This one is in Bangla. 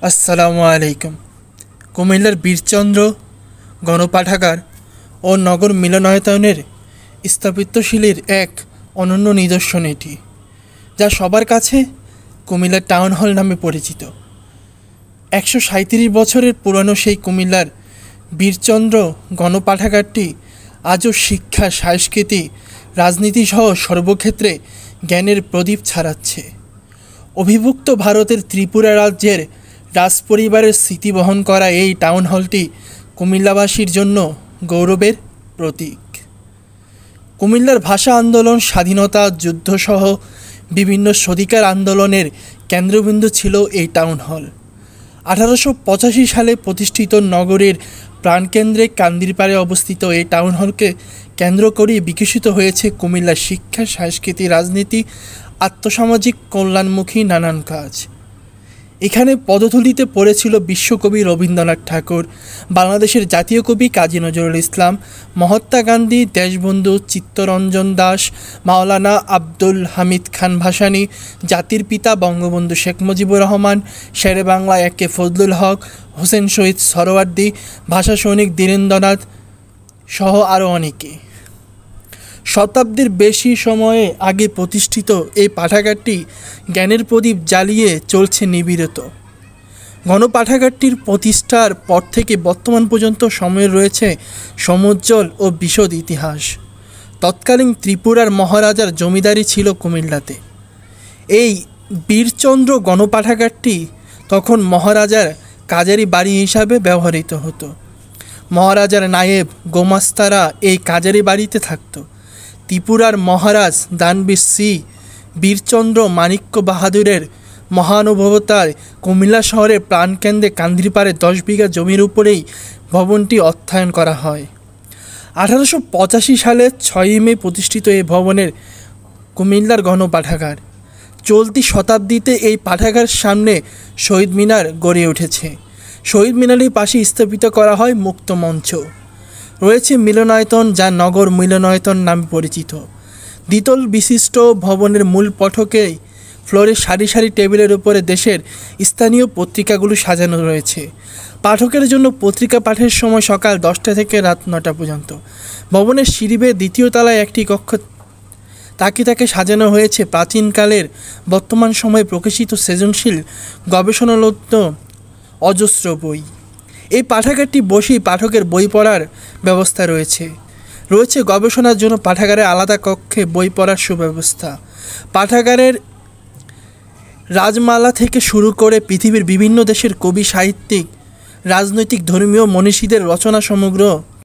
আসসালামু আলাইকুম। কুমিল্লার বীরচন্দ্র গণপাঠাগার ও নগর মিলনায়তনের স্থাপত্যশৈলীর এক অনন্য নিদর্শন এটি, যা সবার কাছে কুমিল্লার টাউন হল নামে পরিচিত। 137 বছরের পুরনো সেই কুমিল্লার বীরচন্দ্র গণপাঠাগারটি আজও শিক্ষা, সংস্কৃতি, রাজনীতিসহ সর্বক্ষেত্রে জ্ঞানের প্রদীপ ছড়াচ্ছে। অবিভক্ত ভারতের ত্রিপুরা রাজ্যের রাজপরিবারের স্মৃতি বহন করা এই টাউন হলটি কুমিল্লাবাসীর জন্য গৌরবের প্রতীক। কুমিল্লার ভাষা আন্দোলন, স্বাধীনতা যুদ্ধসহ বিভিন্ন স্বাধিকার আন্দোলনের কেন্দ্রবিন্দু ছিল এই টাউন হল। 1885 সালে প্রতিষ্ঠিত নগরের প্রাণকেন্দ্রে কান্দিরপাড়ে অবস্থিত এই টাউন হলকে কেন্দ্র করে বিকশিত হয়েছে কুমিল্লার শিক্ষা, সংস্কৃতি, রাজনীতি, আর্থসামাজিক কল্যাণমুখী নানান কাজ। এখানে পদধূলিতে পড়েছিল বিশ্বকবি রবীন্দ্রনাথ ঠাকুর, বাংলাদেশের জাতীয় কবি কাজী নজরুল ইসলাম, মহাত্মা গান্ধী, দেশবন্ধু চিত্তরঞ্জন দাস, মাওলানা আব্দুল হামিদ খান ভাসানী, জাতির পিতা বঙ্গবন্ধু শেখ মুজিবুর রহমান, শেরে বাংলা একে ফজলুল হক, হোসেন শহীদ সরওয়ার্দী, ভাষা সৈনিক ধীরেন্দ্রনাথ সহ আরও অনেকে। শতাব্দীর বেশি সময়ে আগে প্রতিষ্ঠিত এই পাঠাগারটি জ্ঞানের প্রদীপ জ্বালিয়ে চলছে নিবিড়ত। গণপাঠাগারটির প্রতিষ্ঠার পর থেকে বর্তমান পর্যন্ত সময়ের রয়েছে সমুজ্জ্বল ও বিশদ ইতিহাস। তৎকালীন ত্রিপুরার মহারাজার জমিদারি ছিল কুমিল্লাতে। এই বীরচন্দ্র গণপাঠাগারটি তখন মহারাজার কাজারি বাড়ি হিসাবে ব্যবহৃত হতো। মহারাজার নায়েব গোমাস্তারা এই কাজারি বাড়িতে থাকত। ত্রিপুরার মহারাজ দানবীর শ্রী বীরচন্দ্র মাণিক্য বাহাদুরের মহানুভবতায় কুমিল্লা শহরের প্রাণকেন্দ্রে কান্দিরপাড়ে 10 বিঘা জমির উপরেই ভবনটি অর্থায়ন করা হয়। 1885 সালের 6 মে প্রতিষ্ঠিত এই ভবনের কুমিল্লার গণপাঠাগার। চলতি শতাব্দীতে এই পাঠাগারের সামনে শহীদ মিনার গড়ে উঠেছে। শহীদ মিনারের পাশে স্থাপিত করা হয় মুক্ত মঞ্চ। রয়েছে মিলনায়তন, যা নগর মিলনায়তন নামে পরিচিত। দ্বিতল বিশিষ্ট ভবনের মূল ফটকেই ফ্লোরে সারি সারি টেবিলের উপরে দেশের স্থানীয় পত্রিকাগুলো সাজানো রয়েছে। পাঠকের জন্য পত্রিকা পাঠের সময় সকাল 10টা থেকে রাত 9টা পর্যন্ত। ভবনের সিঁড়ি বেয়ে দ্বিতীয় তলায় একটি কক্ষ, তাকে সাজানো হয়েছে প্রাচীনকালের বর্তমান সময়ে প্রকাশিত সৃজনশীল গবেষণালব্ধ অজস্র বই। এই পাঠাগারটি বসেই পাঠকের বই পড়ার ব্যবস্থা রয়েছে। গবেষণার জন্য পাঠাগারে আলাদা কক্ষে বই পড়ার সুব্যবস্থা। পাঠাগারের রাজমালা থেকে শুরু করে পৃথিবীর বিভিন্ন দেশের কবি, সাহিত্যিক, রাজনৈতিক, ধর্মীয় মনীষীদের রচনা সমগ্র